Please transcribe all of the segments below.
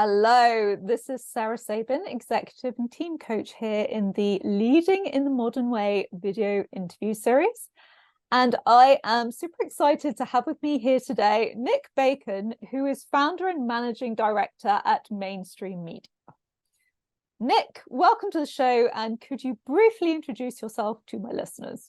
Hello, this is Sarah Sabin, Executive and Team Coach here in the Leading in the Modern Way video interview series. And I am super excited to have with me here today Nick Bacon, who is founder and managing director at Mainstream Media. Nick, welcome to the show, and could you briefly introduce yourself to my listeners?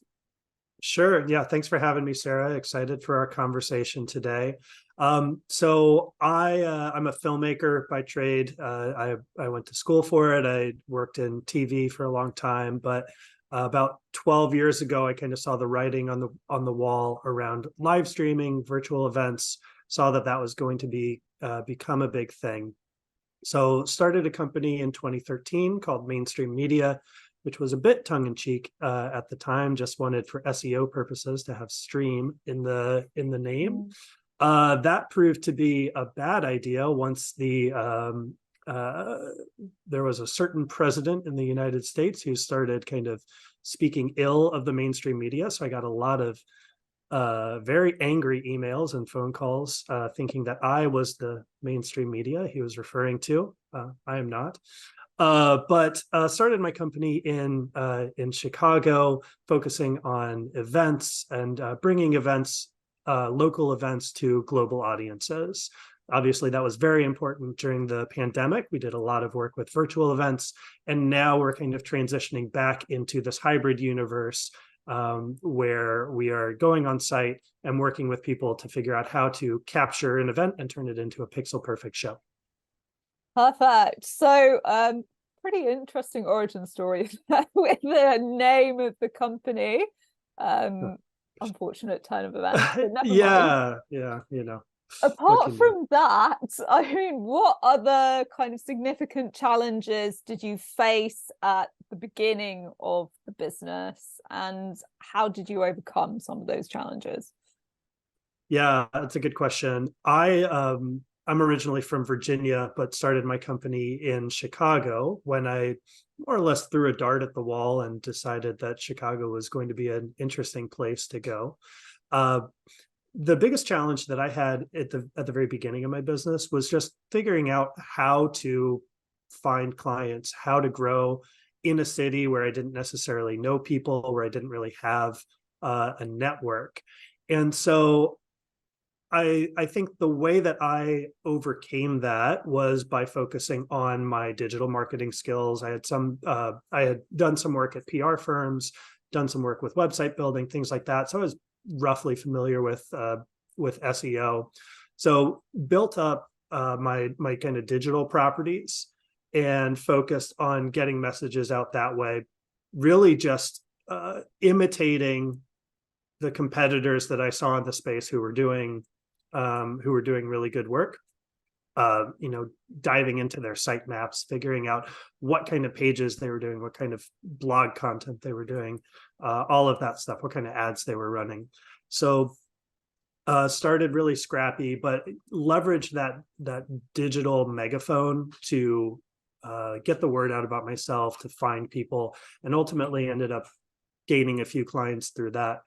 Sure. Yeah. Thanks for having me, Sarah. Excited for our conversation today. I'm a filmmaker by trade. I went to school for it. I worked in TV for a long time, but about 12 years ago, I kind of saw the writing on the wall around live streaming, virtual events. Saw that was going to be become a big thing. So started a company in 2013 called Mainstream Media, which was a bit tongue-in-cheek at the time. Just wanted for SEO purposes to have stream in the name. That proved to be a bad idea once there was a certain president in the United States who started kind of speaking ill of the mainstream media. So I got a lot of very angry emails and phone calls thinking that I was the mainstream media he was referring to. I am not. But started my company in Chicago, focusing on events and bringing events, local events to global audiences. Obviously, that was very important during the pandemic. We did a lot of work with virtual events, and now we're kind of transitioning back into this hybrid universe where we are going on site and working with people to figure out how to capture an event and turn it into a pixel perfect show. Perfect. So, pretty interesting origin story with the name of the company. Unfortunate turn of events, but never mind. Yeah, you know. Apart from that, I mean, what other kind of significant challenges did you face at the beginning of the business, and how did you overcome some of those challenges? Yeah, that's a good question. I'm originally from Virginia, but started my company in Chicago when I more or less threw a dart at the wall and decided that Chicago was going to be an interesting place to go. The biggest challenge that I had at the very beginning of my business was just figuring out how to find clients, how to grow in a city where I didn't necessarily know people, where I didn't really have a network. And so I think the way that I overcame that was by focusing on my digital marketing skills. I had done some work at PR firms, done some work with website building, things like that. So I was roughly familiar with SEO. So built up my kind of digital properties and focused on getting messages out that way. Really just imitating the competitors that I saw in the space who were doing really good work. Diving into their sitemaps, figuring out what kind of pages they were doing, what kind of blog content they were doing, all of that stuff, what kind of ads they were running. So started really scrappy, but leveraged that digital megaphone to get the word out about myself, to find people, and ultimately ended up gaining a few clients through that.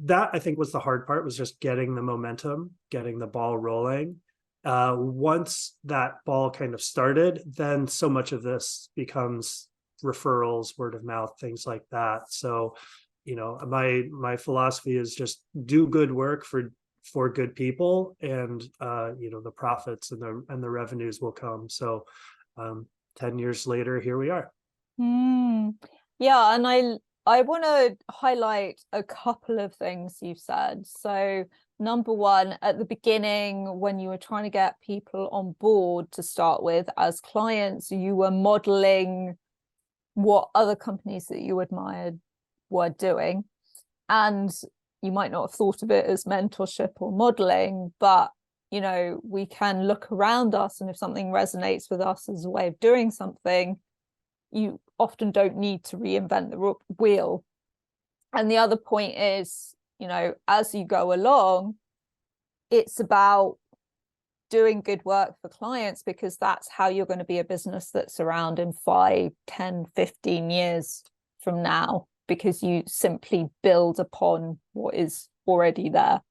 That I think was the hard part, was just getting the momentum, getting the ball rolling. Once that ball kind of started, then so much of this becomes referrals, word of mouth, things like that. So, my philosophy is just do good work for good people, and the profits and the revenues will come. So 10 years later, here we are. Yeah, and I want to highlight a couple of things you've said. So number one, at the beginning, when you were trying to get people on board to start with as clients, you were modeling what other companies that you admired were doing. And you might not have thought of it as mentorship or modeling, but we can look around us, and if something resonates with us as a way of doing something, you often don't need to reinvent the wheel. And the other point is, as you go along, it's about doing good work for clients, because that's how you're going to be a business that's around in 5, 10, 15 years from now, because you simply build upon what is already there.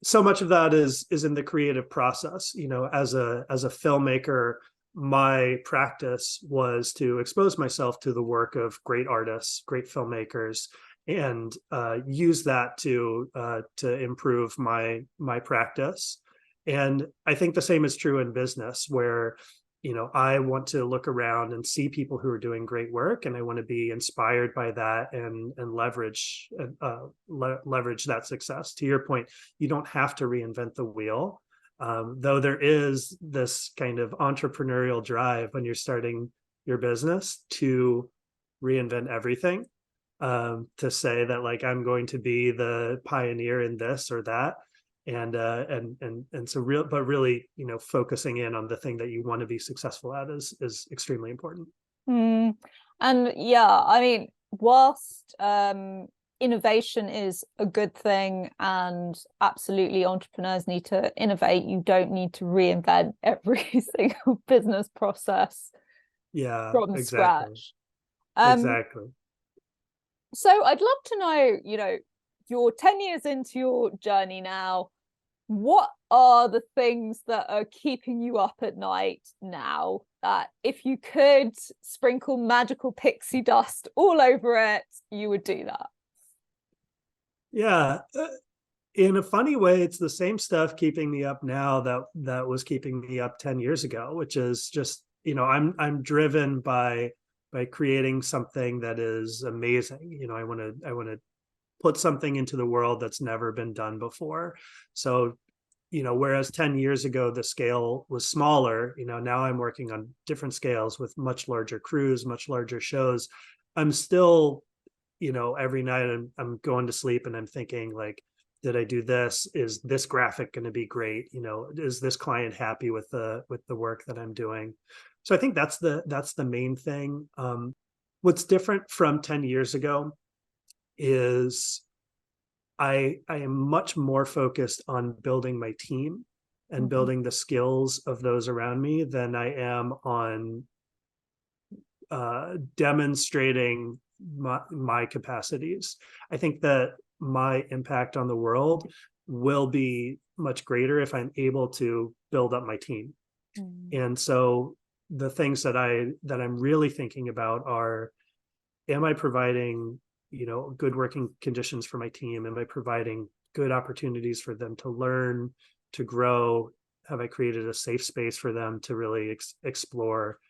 so much of that is in the creative process. As a filmmaker, my practice was to expose myself to the work of great artists, great filmmakers, and use that to improve my practice. And I think the same is true in business, where I want to look around and see people who are doing great work, and I want to be inspired by that and leverage that success. To your point, you don't have to reinvent the wheel, though there is this kind of entrepreneurial drive when you're starting your business to reinvent everything, to say that, like, I'm going to be the pioneer in this or that. And so really, focusing in on the thing that you want to be successful at is extremely important. Mm. And yeah, I mean, whilst innovation is a good thing, and absolutely entrepreneurs need to innovate, you don't need to reinvent every single business process from Exactly. scratch. Exactly. So I'd love to know, you're 10 years into your journey now. What are the things that are keeping you up at night now, that if you could sprinkle magical pixie dust all over it, you would do that? Yeah. In a funny way, it's the same stuff keeping me up now that was keeping me up 10 years ago, which is just, I'm driven by creating something that is amazing. I want to put something into the world that's never been done before. So, whereas 10 years ago the scale was smaller, now I'm working on different scales with much larger crews, much larger shows. I'm still, every night I'm going to sleep and I'm thinking, like, did I do this? Is this graphic going to be great? Is this client happy with the work that I'm doing? So I think that's the main thing. What's different from 10 years ago is I am much more focused on building my team and building the skills of those around me than I am on demonstrating my capacities. I think that my impact on the world will be much greater if I'm able to build up my team. And so the things that I'm really thinking about are, am I providing, good working conditions for my team? Am I providing good opportunities for them to learn, to grow? Have I created a safe space for them to really explore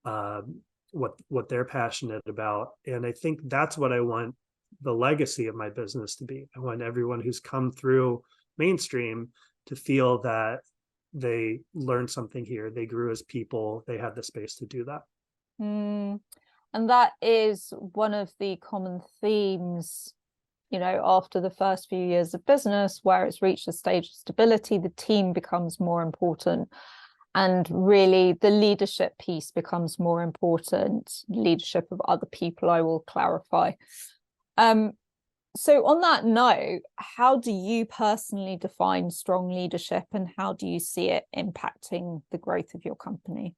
what they're passionate about? And I think that's what I want the legacy of my business to be. I want everyone who's come through mainstream to feel that they learned something here, they grew as people, they had the space to do that. And that is one of the common themes, after the first few years of business, where it's reached a stage of stability, the team becomes more important. And really, the leadership piece becomes more important. Leadership of other people, I will clarify. So on that note, how do you personally define strong leadership, and how do you see it impacting the growth of your company?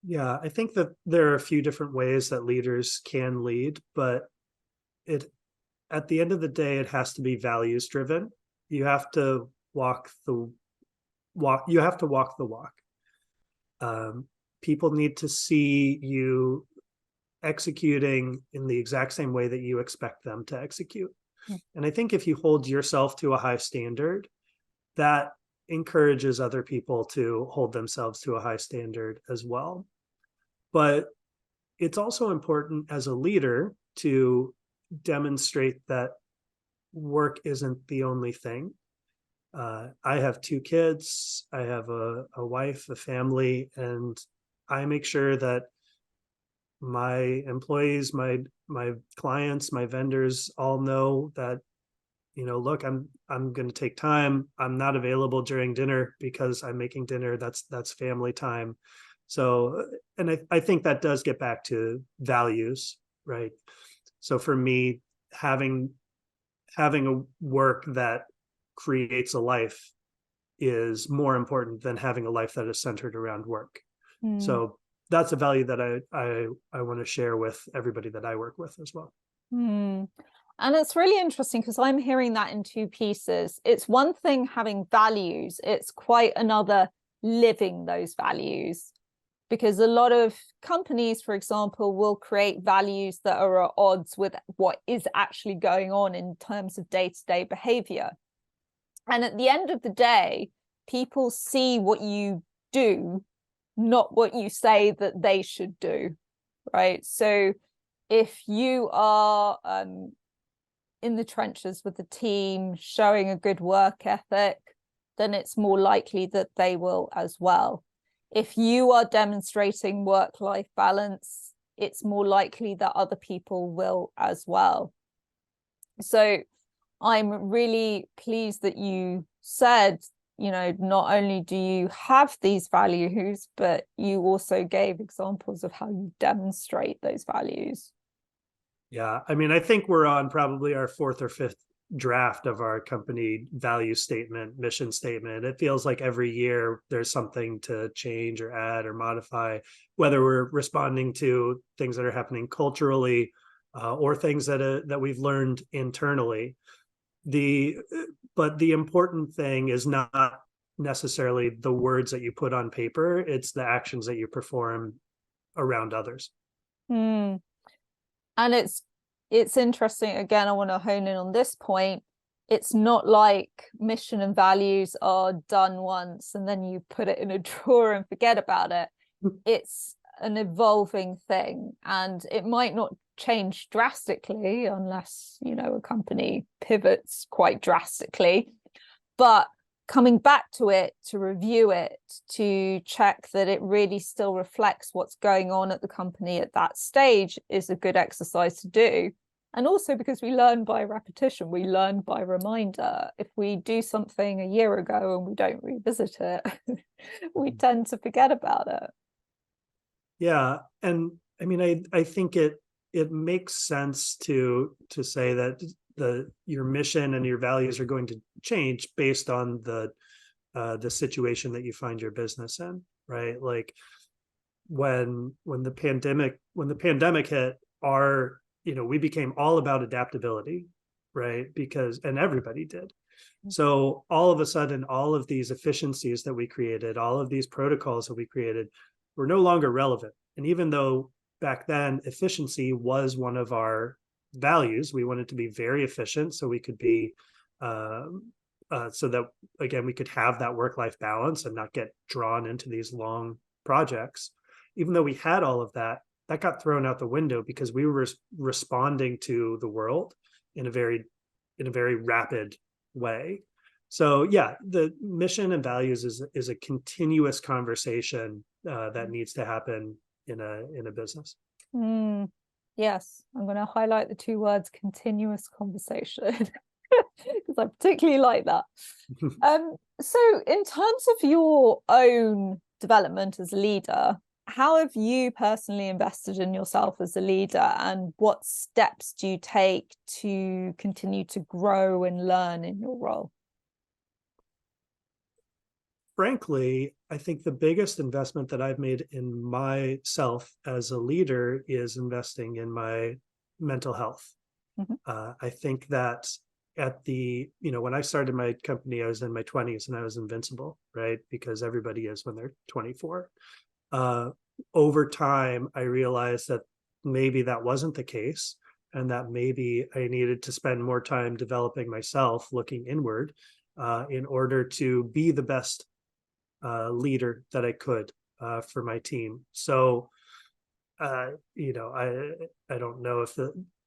Yeah, I think that there are a few different ways that leaders can lead, but at the end of the day, it has to be values driven. You have to walk the walk. You have to walk the walk. People need to see you executing in the exact same way that you expect them to execute. And I think if you hold yourself to a high standard, that encourages other people to hold themselves to a high standard as well. But it's also important as a leader to demonstrate that work isn't the only thing. I have 2 kids, I have a wife, a family, and I make sure that my employees, my clients, my vendors all know that, look, I'm going to take time. I'm not available during dinner because I'm making dinner. That's family time. So, and I think that does get back to values, right? So for me, having a work that creates a life is more important than having a life that is centered around work. So that's a value that I want to share with everybody that I work with as well. Hmm. And it's really interesting because I'm hearing that in two pieces. It's one thing having values, it's quite another living those values. Because a lot of companies, for example, will create values that are at odds with what is actually going on in terms of day-to-day behavior. And at the end of the day, people see what you do, not what you say that they should do, right? So if you are in the trenches with the team, showing a good work ethic, then it's more likely that they will as well. If you are demonstrating work-life balance, it's more likely that other people will as well. So I'm really pleased that you said, you know, not only do you have these values, but you also gave examples of how you demonstrate those values. Yeah, I mean, I think we're on probably our fourth or fifth draft of our company value statement, mission statement. It feels like every year there's something to change or add or modify, whether we're responding to things that are happening culturally or things that we've learned internally. The but the important thing is not necessarily the words that you put on paper; it's the actions that you perform around others. Hmm. And it's interesting, again, I want to hone in on this point. It's not like mission and values are done once and then you put it in a drawer and forget about it. It's an evolving thing, and it might not change drastically unless, you know, a company pivots quite drastically, but coming back to it, to review it, to check that it really still reflects what's going on at the company at that stage is a good exercise to do. And also because we learn by repetition, we learn by reminder. If we do something a year ago and we don't revisit it, we tend to forget about it. Yeah, and I mean, I think it makes sense to say that your mission and your values are going to change based on the situation that you find your business in, right? Like when the pandemic hit, our we became all about adaptability, right? Because and everybody did. So all of a sudden, all of these efficiencies that we created, all of these protocols that we created, were no longer relevant. And even though back then efficiency was one of our values, we wanted to be very efficient so we could be so that again we could have that work-life balance and not get drawn into these long projects. Even though we had all of that, that got thrown out the window because we were responding to the world in a very rapid way. So yeah, the mission and values is a continuous conversation that needs to happen in a business. Mm, yes, I'm going to highlight the two words continuous conversation because I particularly like that. So in terms of your own development as a leader, how have you personally invested in yourself as a leader, and what steps do you take to continue to grow and learn in your role? Frankly, I think the biggest investment that I've made in myself as a leader is investing in my mental health. Mhm. I think that when I started my company, I was in my 20s and I was invincible, right? Because everybody is when they're 24. Uh, Over time, I realized that maybe that wasn't the case, and that maybe I needed to spend more time developing myself, looking inward, in order to be the best leader that I could for my team. So, I don't know if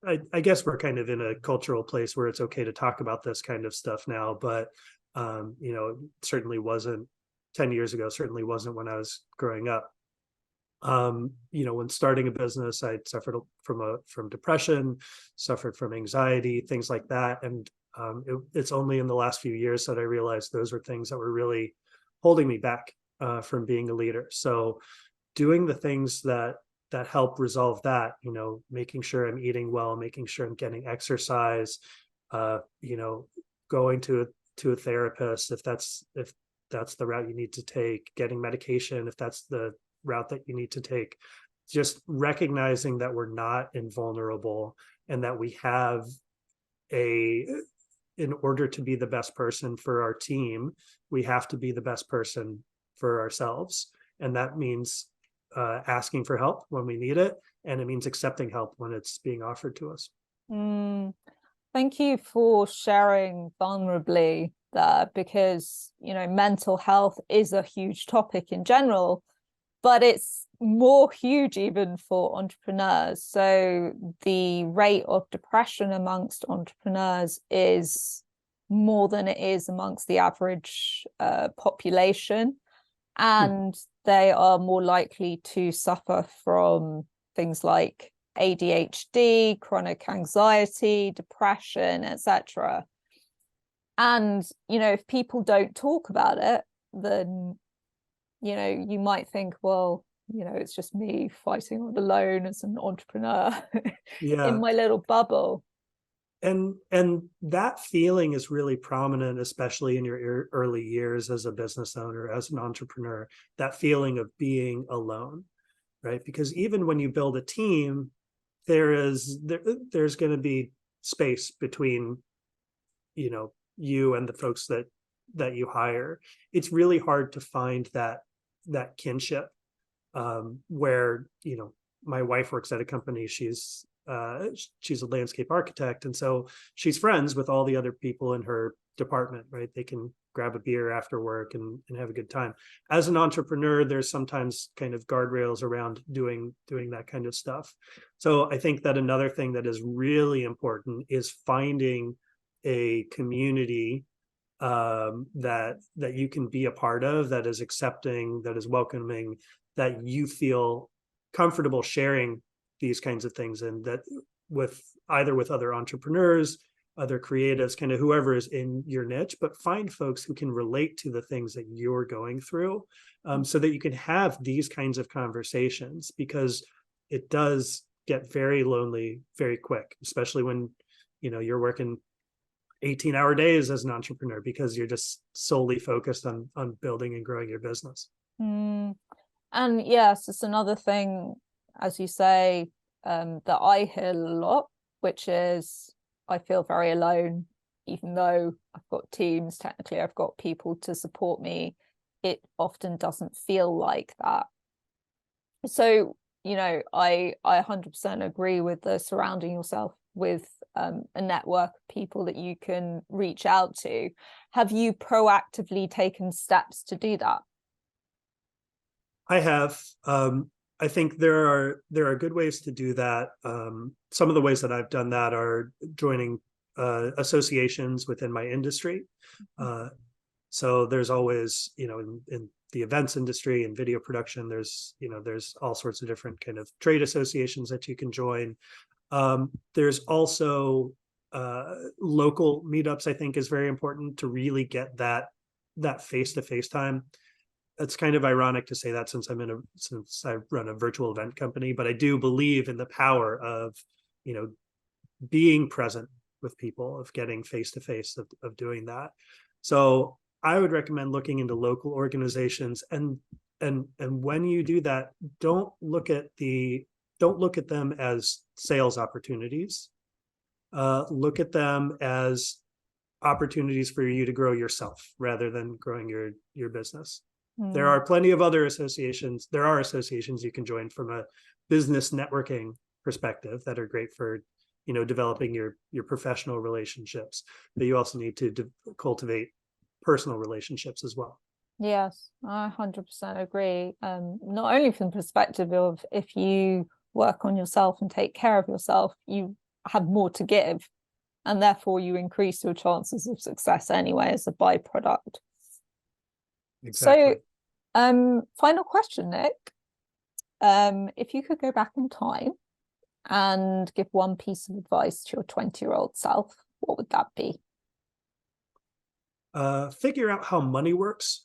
I guess we're kind of in a cultural place where it's okay to talk about this kind of stuff now, but certainly wasn't 10 years ago, certainly wasn't when I was growing up. When starting a business, I suffered from depression, suffered from anxiety, things like that. And it's only in the last few years that I realized those were things that were really holding me back from being a leader. So doing the things that help resolve that, making sure I'm eating well, making sure I'm getting exercise, uh, you know, going to a therapist if that's the route you need to take, getting medication if that's the route that you need to take. just recognizing that we're not invulnerable, and that we have in order to be the best person for our team, we have to be the best person for ourselves. And that means asking for help when we need it. And it means accepting help when it's being offered to us. Thank you for sharing vulnerably there, because, mental health is a huge topic in general, but it's more huge even for entrepreneurs. So the rate of depression amongst entrepreneurs is more than it is amongst the average population. And they are more likely to suffer from things like ADHD, chronic anxiety, depression, etc. And, if people don't talk about it, then, you might think, well, it's just me fighting all alone as an entrepreneur in my little bubble. And that feeling is really prominent, especially in your early years as a business owner, as an entrepreneur, that feeling of being alone, right? Because even when you build a team, there's going to be space between, you and the folks that you hire. It's really hard to find that kinship, where, my wife works at a company. She's a landscape architect, and so she's friends with all the other people in her department, right? They can grab a beer after work and have a good time. As an entrepreneur, there's sometimes kind of guardrails around doing that kind of stuff. So I think that another thing that is really important is finding a community that you can be a part of, that is accepting, that is welcoming, that you feel comfortable sharing these kinds of things, and that with other entrepreneurs, other creatives, kind of whoever is in your niche, but find folks who can relate to the things that you're going through, so that you can have these kinds of conversations, because it does get very lonely very quick, especially when, you're working 18-hour days as an entrepreneur, because you're just solely focused on building and growing your business. And yes, it's another thing, as you say, that I hear a lot, which is I feel very alone, even though I've got teams. Technically, I've got people to support me. It often doesn't feel like that. So, I 100% agree with the surrounding yourself with a network of people that you can reach out to. Have you proactively taken steps to do that? I have. I think there are good ways to do that. Some of the ways that I've done that are joining associations within my industry. So there's always, in the events industry and video production, there's all sorts of different kind of trade associations that you can join. There's also local meetups. I think is very important to really get that face-to-face time. It's kind of ironic to say that since I run a virtual event company, but I do believe in the power of, being present with people, of getting face-to-face, of doing that. So I would recommend looking into local organizations, and when you do that, don't look at them as sales opportunities. Look at them as opportunities for you to grow yourself rather than growing your business. There are plenty of other associations. There are associations you can join from a business networking perspective that are great for, developing your professional relationships, but you also need to cultivate personal relationships as well. Yes, I 100% agree. Not only from the perspective of, if you work on yourself and take care of yourself, you have more to give, and therefore you increase your chances of success anyway as a byproduct. Exactly. So, final question, Nick. If you could go back in time and give one piece of advice to your 20-year-old self, what would that be? Figure out how money works.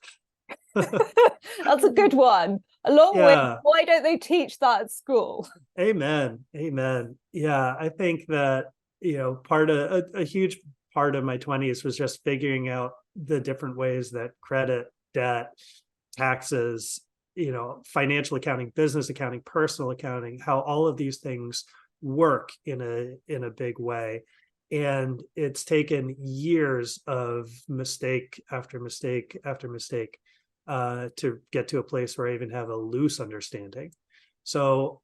That's a good one. Along with, why don't they teach that at school? Amen. Yeah, I think that, a huge part of my 20s was just figuring out the different ways that credit, debt, taxes, financial accounting, business accounting, personal accounting, how all of these things work in a big way. And it's taken years of mistake after mistake after mistake to get to a place where I even have a loose understanding. So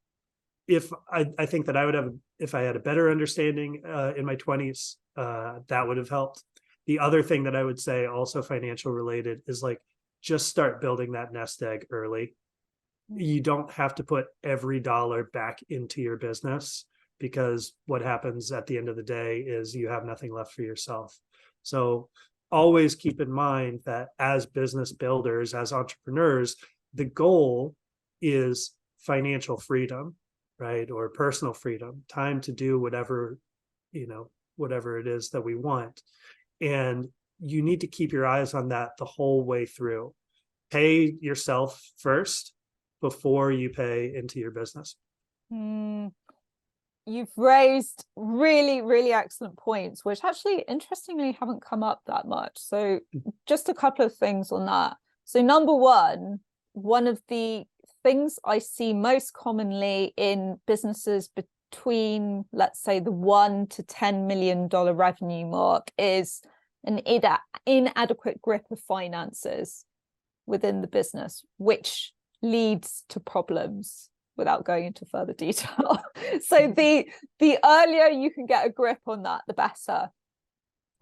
if I think that I would have, if I had a better understanding in my 20s, that would have helped. The other thing that I would say, also financial related, is like, just start building that nest egg early. You don't have to put every dollar back into your business, because what happens at the end of the day is you have nothing left for yourself. So always keep in mind that as business builders, as entrepreneurs, the goal is financial freedom, right? Or personal freedom, time to do whatever, whatever it is that we want. And you need to keep your eyes on that the whole way through. Pay yourself first before you pay into your business. You've raised really, really excellent points, which actually, interestingly, haven't come up that much. So just a couple of things on that. So number one of the things I see most commonly in businesses between, let's say, the $1 to $10 million revenue mark is an inadequate grip of finances within the business, which leads to problems, without going into further detail. So the earlier you can get a grip on that, the better.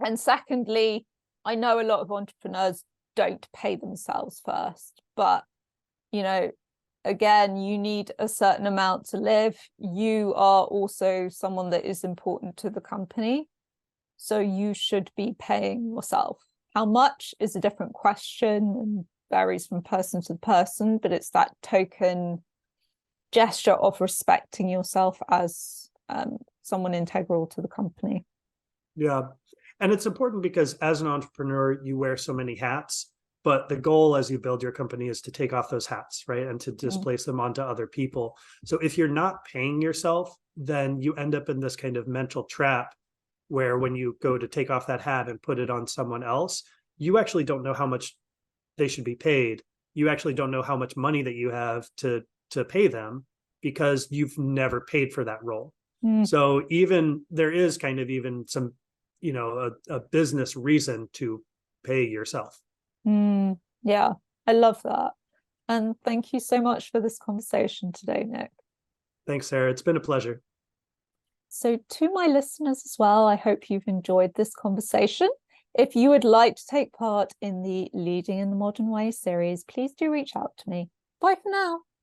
And secondly, I know a lot of entrepreneurs don't pay themselves first, but again, you need a certain amount to live. You are also someone that is important to the company, so you should be paying yourself. How much is a different question and varies from person to person, but it's that token gesture of respecting yourself as someone integral to the company. Yeah. And it's important because as an entrepreneur, you wear so many hats, but the goal as you build your company is to take off those hats, right? And to displace them onto other people. So if you're not paying yourself, then you end up in this kind of mental trap where when you go to take off that hat and put it on someone else, you actually don't know how much they should be paid. You actually don't know how much money that you have to pay them, because you've never paid for that role. So even there is kind of even some, a business reason to pay yourself. Yeah, I love that. And thank you so much for this conversation today, Nick. Thanks, Sarah. It's been a pleasure. So to my listeners as well, I hope you've enjoyed this conversation. If you would like to take part in the Leading in the Modern Way series, please do reach out to me. Bye for now.